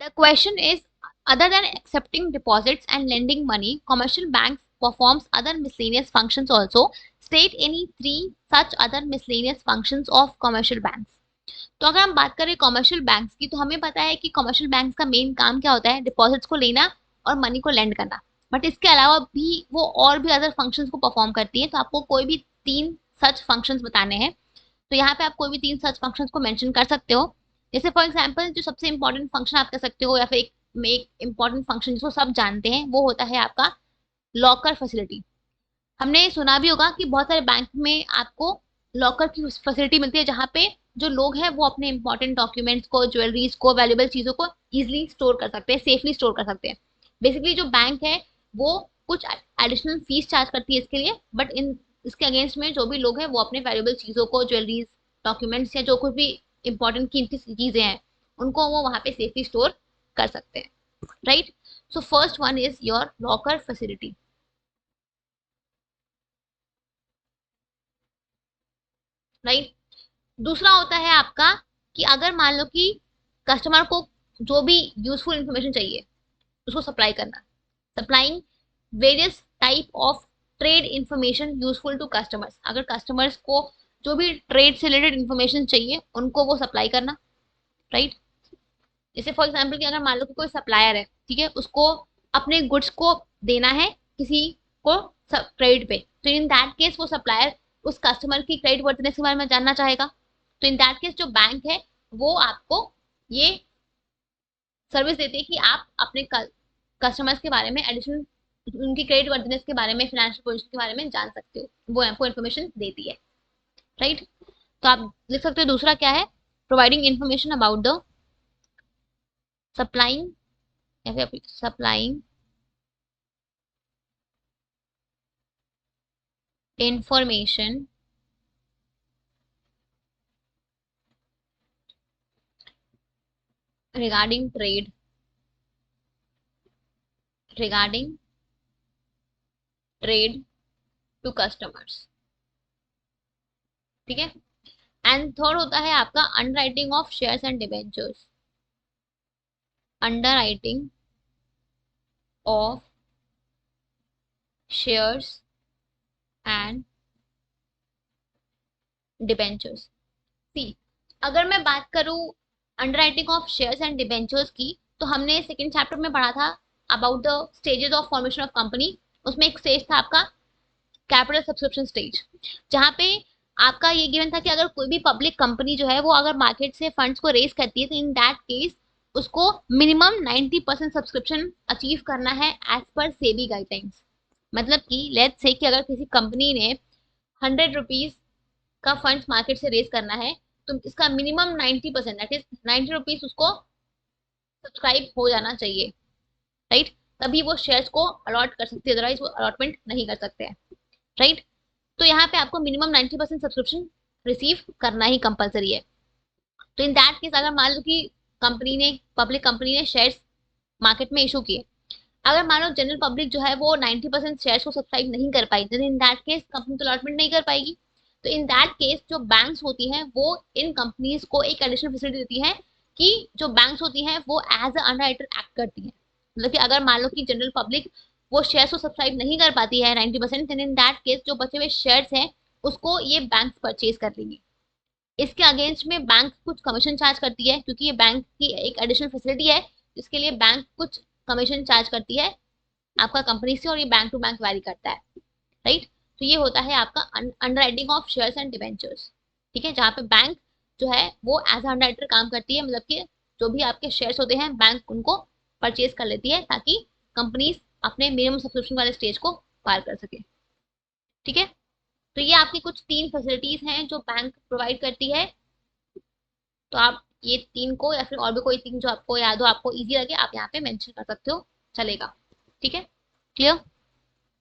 The question is, other than accepting deposits and lending money, commercial banks performs other miscellaneous functions also. State any three such other miscellaneous functions of commercial banks. तो अगर हम बात करें commercial banks की, तो हमें पता है कि कमर्शियल बैंक्स का मेन काम क्या होता है, डिपॉजिट्स को लेना और मनी को लेंड करना। बट इसके अलावा भी वो और भी अदर फंक्शंस को परफॉर्म करती है। तो आपको कोई भी तीन सच फंक्शंस बताने हैं, तो यहाँ पे आप कोई भी तीन सच फंक्शंस को मेंशन कर सकते हो। जैसे फॉर एग्जांपल जो सबसे इंपॉर्टेंट फंक्शन आप कर सकते हो, या फिर एक इंपॉर्टेंट फंक्शन जिसको सब जानते हैं, वो होता है आपका लॉकर फैसिलिटी। हमने सुना भी होगा कि बहुत सारे बैंक में आपको लॉकर की फैसिलिटी मिलती है, जहाँ पे जो लोग हैं वो अपने इंपॉर्टेंट डॉक्यूमेंट्स को, ज्वेलरीज को, वैल्यूएबल चीजों को इजिली स्टोर कर सकते हैं, सेफली स्टोर कर सकते हैं। बेसिकली जो बैंक है वो कुछ एडिशनल फीस चार्ज करती है इसके लिए, बट इन इसके अगेंस्ट में जो भी लोग हैं वो अपने वैल्यूएबल चीजों को, ज्वेलरीज, डॉक्यूमेंट्स या जो कुछ भी इंपॉर्टेंट कीमती चीजें हैं, उनको वो वहां पे सेफली स्टोर कर सकते हैं। Right. So first one is your locker facility. Right. दूसरा होता है आपका कि अगर मान लो कि कस्टमर को जो भी यूजफुल इंफॉर्मेशन चाहिए उसको सप्लाई करना, supplying various type of trade information useful to customers. अगर कस्टमर्स को जो भी ट्रेड से रिलेटेड इंफॉर्मेशन चाहिए उनको वो सप्लाई करना। राइट। जैसे फॉर एग्जाम्पल कि अगर मान लो कि कोई सप्लायर है, ठीक है, उसको अपने गुड्स को देना है किसी को क्रेडिट पे, तो इन दैट केस वो सप्लायर उस कस्टमर की क्रेडिट वर्थिनेस के बारे में जानना चाहेगा। तो इन दैट केस जो बैंक है वो आपको ये सर्विस देती है कि आप अपने कस्टमर्स के बारे में एडिशनल, उनकी क्रेडिट वर्थिनेस के बारे में, फाइनेंशियल पोजीशन के बारे में जान सकते हो, वो आपको इन्फॉर्मेशन देती है। राइट। तो आप लिख सकते हो दूसरा क्या है, providing information about the supplying, या फिर supplying information regarding trade, regarding trade to customers. ठीक है। एंड थर्ड होता है आपका underwriting of shares and debentures. Underwriting of shares and debentures. See, अगर मैं बात करूं underwriting of shares and debentures की, तो हमने सेकंड चैप्टर में पढ़ा था about the stages of formation of company. उसमें एक स्टेज था आपका कैपिटल सब्सक्रिप्शन स्टेज, जहाँ पे आपका ये गिवन था कि अगर कोई भी पब्लिक कंपनी जो है वो अगर मार्केट से फंड्स को रेज करती है, तो इन दैट केस उसको मिनिमम 90% सब्सक्रिप्शन अचीव करना है एज पर सेबी गाइडलाइंस। मतलब कि लेट्स से कि अगर किसी कंपनी ने 100 रुपीज का फंड्स मार्केट से रेज करना है, तो इसका मिनिमम 90%, दैट इज 90 रुपीज उसको सब्सक्राइब हो जाना चाहिए। राइट। तभी वो शेयर्स को अलॉट कर सकते हैं, अदरवाइज वो अलॉटमेंट नहीं कर सकते हैं। राइट। तो यहाँ पे आपको मिनिमम 90% सब्सक्रिप्शन रिसीव करना ही कंपलसरी है। तो इन दैट केस अगर मान लो कि कंपनी ने, पब्लिक कंपनी ने शेयर्स मार्केट में इशू किए, अगर मान लो जनरल पब्लिक जो है वो 90% शेयर्स को सब्सक्राइब नहीं कर पाई, तो इन दैट केस कंपनी तो अलॉटमेंट नहीं कर पाएगी। तो इन दैट केस जो बैंक्स होती हैं वो इन कंपनीज को एक एडिशनल फैसिलिटी देती है कि जो बैंक्स होती हैं वो एज अ अंडरराइटर एक्ट करती हैं। मतलब कि अगर मान लो कि जनरल पब्लिक वो शेयर्स को सब्सक्राइब नहीं कर पाती है 90%, इन दैट केस जो बचे हुए शेयर्स हैं उसको ये बैंक परचेज कर लेंगी। इसके अगेंस्ट में बैंक कुछ कमीशन चार्ज करती है, क्योंकि ये बैंक की एक एडिशनल फैसिलिटी है, इसके लिए बैंक कुछ कमीशन चार्ज करती है आपका कंपनी से, और ये बैंक टू बैंक वैरी करता है। राइट। तो ये होता है आपका underwriting of shares and debentures. ठीक है, जहाँ पे बैंक जो है वो एज अंडरराइटर काम करती है, मतलब कि जो भी आपके शेयर्स होते हैं बैंक उनको परचेज कर लेती है, ताकि कंपनीज अपने मिनिमम सब्सक्रिप्शन वाले स्टेज को पार कर सके। ठीक है। तो ये आपकी कुछ तीन फैसिलिटीज हैं जो बैंक प्रोवाइड करती है। तो आप ये तीन को, या फिर और भी कोई तीन जो आपको याद हो, आपको इजी लगे, आप यहाँ पे मेंशन कर सकते हो, चलेगा। ठीक है। क्लियर।